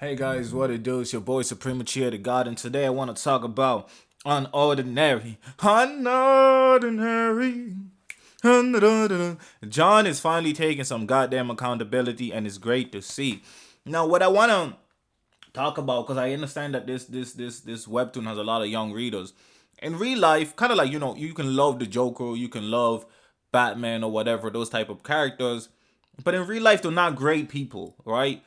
Hey guys, what it do? It's your boy Supreme Uchiha the God, and today I want to talk about unordinary. Unordinary. John is finally taking some goddamn accountability, and it's great to see. Now, what I want to talk about, because I understand that this webtoon has a lot of young readers. In real life, kind of like you can love the Joker, you can love Batman or whatever those type of characters, but in real life they're not great people, right?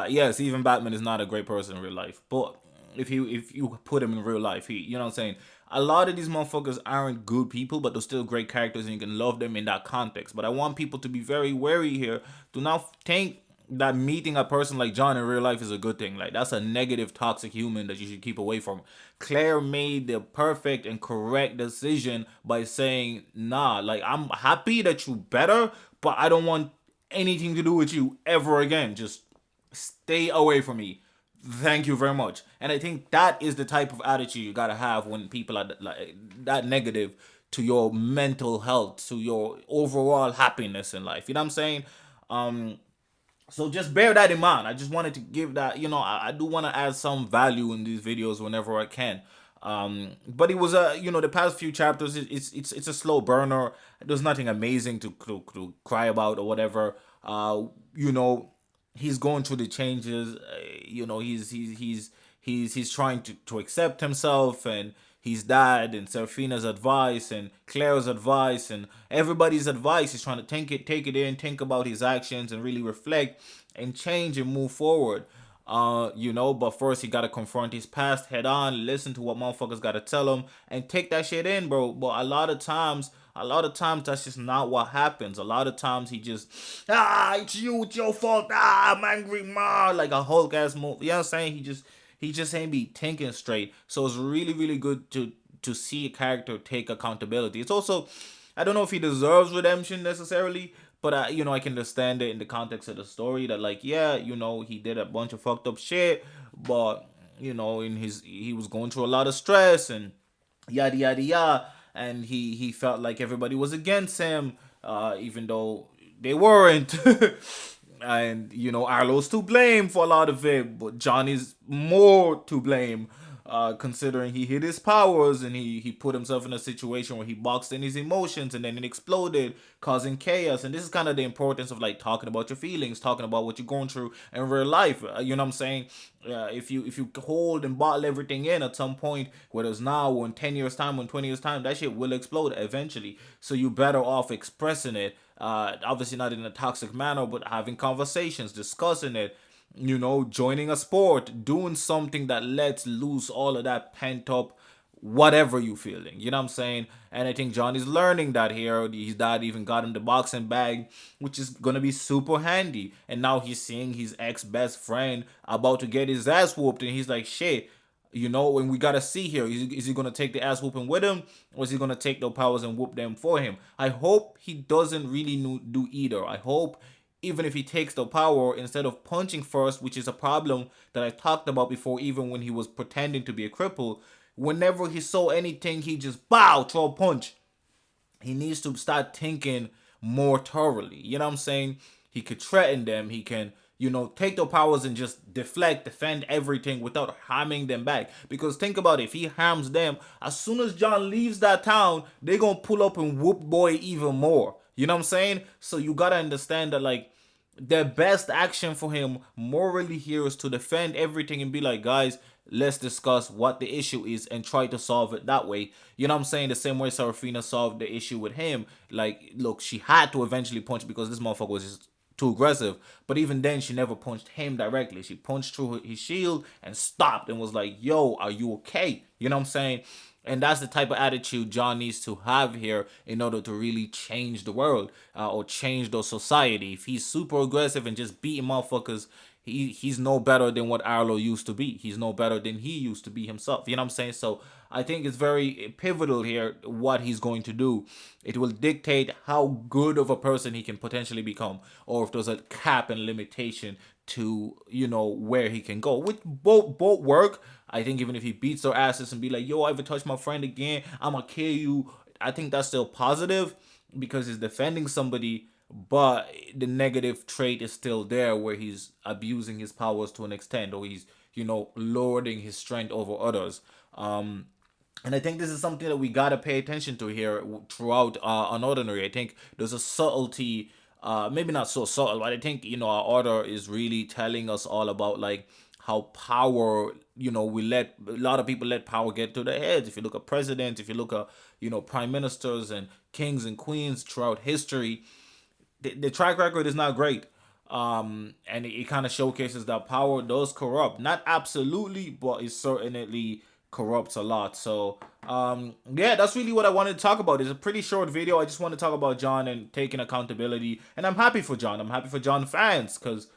Yes, even Batman is not a great person in real life, but if you put him in real life, you know what I'm saying. A lot of these motherfuckers aren't good people, but they're still great characters, and you can love them in that context. But I want people to be very wary here. Do not think that meeting a person like John in real life is a good thing. Like, that's a negative, toxic human that you should keep away from. Claire made the perfect and correct decision by saying, nah, like, I'm happy that you better, but I don't want anything to do with you ever again. Just stay away from me. Thank you very much. And I think that is the type of attitude you gotta have when people are like that negative to your mental health, to your overall happiness in life. You know what I'm saying? So just bear that in mind. I just wanted to give that, I do want to add some value in these videos whenever I can. But it was the past few chapters, it's a slow burner. There's nothing amazing to cry about or whatever. You know, he's going through the changes. He's trying to accept himself and his dad and Serafina's advice and Claire's advice and everybody's advice. He's trying to take it in, think about his actions and really reflect and change and move forward. But first he gotta confront his past head on, listen to what motherfuckers gotta tell him, and take that shit in, bro. But a lot of times that's just not what happens. A lot of times he just it's your fault. I'm angry, ma, like a Hulk ass move. You know what I'm saying? He just ain't be thinking straight. So it's really, really good to see a character take accountability. It's also, I don't know if he deserves redemption necessarily, but I can understand it in the context of the story that, like, yeah, he did a bunch of fucked up shit, but he was going through a lot of stress and yada yada yada, and he felt like everybody was against him, even though they weren't. And Arlo's to blame for a lot of it, but Johnny's more to blame, considering he hid his powers and he put himself in a situation where he boxed in his emotions and then it exploded, causing chaos. And this is kind of the importance of, like, talking about your feelings, talking about what you're going through in real life. You know what I'm saying? If you hold and bottle everything in, at some point, whether it's now or in 10 years time or in 20 years time, that shit will explode eventually. So you better off expressing it, obviously not in a toxic manner, but having conversations, discussing it, joining a sport, doing something that lets loose all of that pent up whatever you feeling. You know what I'm saying? And I think Johnny's learning that here. His dad even got him the boxing bag, which is gonna be super handy. And now he's seeing his ex best friend about to get his ass whooped, and he's like, shit. And we gotta see here. Is he gonna take the ass whooping with him, or is he gonna take the powers and whoop them for him? I hope he doesn't really do either. I hope, even if he takes the power, instead of punching first, which is a problem that I talked about before, even when he was pretending to be a cripple, whenever he saw anything, he just bow, throw a punch. He needs to start thinking more thoroughly. You know what I'm saying? He could threaten them. He can, take their powers and just deflect, defend everything without harming them back. Because think about it, if he harms them, as soon as John leaves that town, they gonna pull up and whoop boy even more. You know what I'm saying? So you gotta understand that, like, the best action for him morally here is to defend everything and be like, guys, let's discuss what the issue is and try to solve it that way. You know what I'm saying? The same way Serafina solved the issue with him. Like, look, she had to eventually punch because this motherfucker was just too aggressive. But even then, she never punched him directly. She punched through his shield and stopped and was like, yo, are you okay? You know what I'm saying? And that's the type of attitude John needs to have here in order to really change the world, or change the society. If he's super aggressive and just beating motherfuckers, he's no better than what Arlo used to be. He's no better than he used to be himself. You know what I'm saying? So I think it's very pivotal here what he's going to do. It will dictate how good of a person he can potentially become, or if there's a cap and limitation to where he can go. With both work. I think even if he beats their asses and be like, yo, I ever touch my friend again, I'ma kill you, I think that's still positive because he's defending somebody but the negative trait is still there, where he's abusing his powers to an extent, or he's, lording his strength over others. And I think this is something that we gotta pay attention to here throughout Unordinary. I think there's a subtlety, maybe not so subtle, but I think our order is really telling us all about like how power, we let a lot of people let power get to their heads. If you look at presidents, if you look at prime ministers and kings and queens throughout history, the track record is not great. And it kind of showcases that power does corrupt, not absolutely, but it certainly corrupts a lot. So yeah, that's really what I wanted to talk about. It's a pretty short video. I just want to talk about John and taking accountability, and I'm happy for John. I'm happy for John fans, because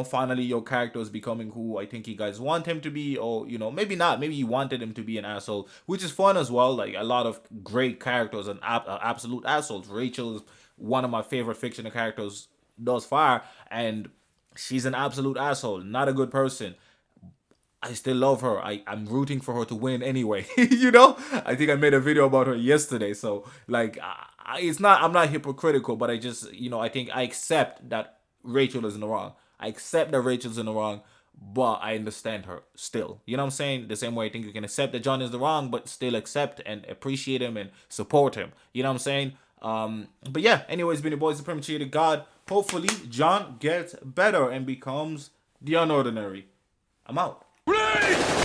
finally your character is becoming who I think you guys want him to be, or maybe not. Maybe you wanted him to be an asshole, which is fun as well. Like a lot of great characters and absolute assholes. Rachel is one of my favorite fictional characters thus far, and she's an absolute asshole, not a good person. I still love her. I'm rooting for her to win anyway. I think I made a video about her yesterday. So like, it's not, I'm not hypocritical, but I just, I think I accept that Rachel is in the wrong. I accept that Rachel's in the wrong, but I understand her still. You know what I'm saying? The same way I think you can accept that John is the wrong, but still accept and appreciate him and support him. You know what I'm saying? But yeah, anyways, been your boy Supreme Cheated God. Hopefully John gets better and becomes the Unordinary. I'm out. Ready!